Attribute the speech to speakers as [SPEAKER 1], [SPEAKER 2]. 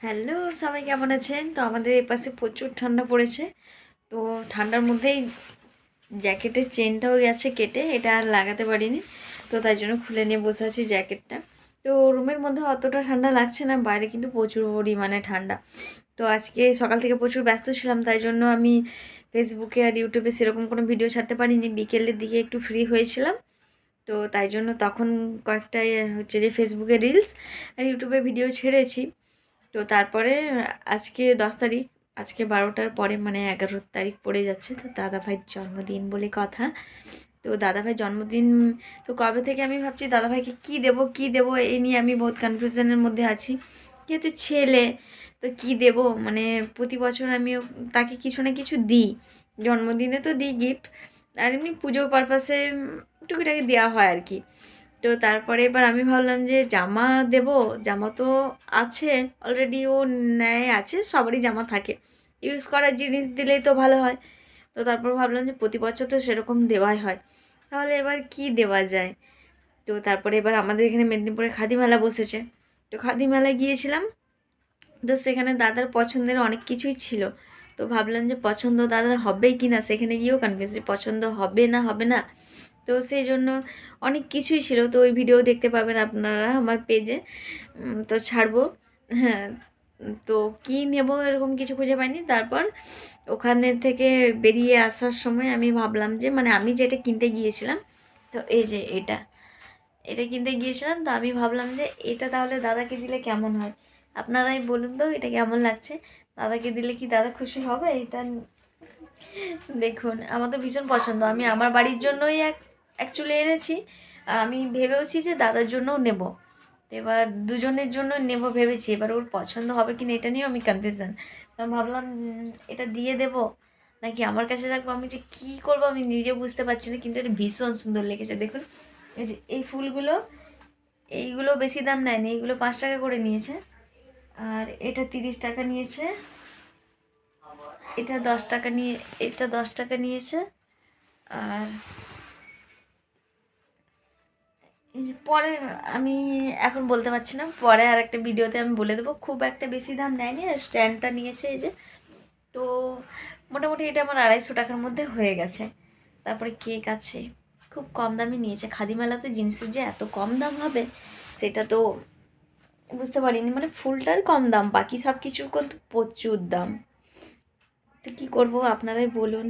[SPEAKER 1] Hello, সবাই কেমন আছেন? তো আমাদের এই পাশে প্রচুর ঠান্ডা পড়েছে। তো ঠান্ডার মধ্যেই জ্যাকেটের চেনটাও গেছে কেটে, এটা আর লাগাতে পারিনি। তো তাই জন্য খুলে নিয়ে বসে আছি জ্যাকেটটা। তো রুমের মধ্যে অতটা ঠান্ডা লাগছে না, বাইরে কিন্তু প্রচুর পরিমাণে ঠান্ডা। তো আজকে সকাল থেকে প্রচুর ব্যস্ত ছিলাম, তাই জন্য আমি ফেসবুকে আর ইউটিউবে সেরকম কোনো ভিডিও ছাড়তে পারিনি। বিকেলের দিকে একটু ফ্রি হয়েছিলাম, তো তাই জন্য তখন কয়েকটা হচ্ছে যে ফেসবুকে রিলস আর ইউটিউবে ভিডিও ছেড়েছি। তো তারপরে আজকে 10 তারিখ, আজকে 12টার পরে মানে 11 তারিখ পড়ে যাচ্ছে। তো দাদাভাইয়ের জন্মদিন বলে কথা। তো দাদাভাইয়ের জন্মদিন, তো কবে থেকে আমি ভাবছি দাদাভাইকে কী দেবো এই নিয়ে আমি বহুত কনফিউশনের মধ্যে আছি। যেহেতু ছেলে, তো কী দেবো, মানে প্রতি বছর আমি তাকে কিছু না কিছু দিই। জন্মদিনে তো দিই গিফট, আর এমনি পুজো পারপাসে টুকিটাকি দেওয়া হয় আর কি। তো তারপরে এবার আমি ভাবলাম যে জামা দেব। জামা তো আছে অলরেডি, ও নেয় আছে, সবারই জামা থাকে। ইউজ করার জিনিস দিলেই তো ভালো হয়। তো তারপর ভাবলাম যে প্রতি বছর তো সেরকম দেওয়াই হয়, তাহলে এবার কি দেওয়া যায়। তো তারপরে এবার আমাদের এখানে মেদিনীপুরে খাদি মেলা বসেছে। তো খাদি মেলায় গিয়েছিলাম। তো সেখানে দাদার পছন্দের অনেক কিছুই ছিল। তো ভাবলাম যে পছন্দ দাদার হবেই কি না, সেখানে গিয়েও কনফিউজ যে পছন্দ হবে না হবে না। তো সেই জন্য অনেক কিছুই ছিল। তো ওই ভিডিও দেখতে পাবেন আপনারা আমার পেজে, তো ছাড়বো। হ্যাঁ, তো কী নেব এরকম কিছু খুঁজে পাইনি। তারপর ওখানে থেকে বেরিয়ে আসার সময় আমি ভাবলাম যে মানে আমি যেটা কিনতে গিয়েছিলাম, তো এই যে এটা কিনতে গিয়েছিলাম। তো আমি ভাবলাম যে এটা তাহলে দাদাকে দিলে কেমন হয়, আপনারাই বলুন তো এটা কেমন লাগছে। দাদাকে দিলে কি দাদা খুশি হবে? এটা দেখুন, আমার তো ভীষণ পছন্দ। আমি আমার বাড়ির জন্যই অ্যাকচুয়ালি এনেছি, আর আমি ভেবেওছি যে দাদার জন্যও নেব। তো এবার দুজনের জন্য নেব ভেবেছি। এবার ওর পছন্দ হবে কি না এটা নিয়েও আমি কনফিউশন। আমি ভাবলাম এটা দিয়ে দেব নাকি আমার কাছে রাখবো। আমি যে কী করবো আমি নিজে বুঝতে পারছি না, কিন্তু এটা ভীষণ সুন্দর লেগেছে। দেখুন এই যে এই ফুলগুলো, এইগুলো বেশি দাম নেয়নি, এইগুলো 5 টাকা করে নিয়েছে। আর এটা 30 টাকা নিয়েছে, এটা 10 টাকা নিয়ে, এটা 10 টাকা নিয়েছে। আর এই যে পরে, আমি এখন বলতে পারছি না, পরে আর একটা ভিডিওতে আমি বলে দেবো। খুব একটা বেশি দাম নেয়নি। আর স্ট্যান্ডটা নিয়েছে এই যে। তো মোটামুটি এটা আমার 250 টাকার মধ্যে হয়ে গেছে। তারপরে কেক আছে, খুব কম দামে নিয়েছে। খাদি মেলাতে জিনিসের যে এত কম দাম হবে সেটা তো বুঝতে পারিনি। মানে ফুলটার কম দাম, বাকি সব কিছুর কিন্তু প্রচুর দাম। তো কী করবো আপনারাই বলুন।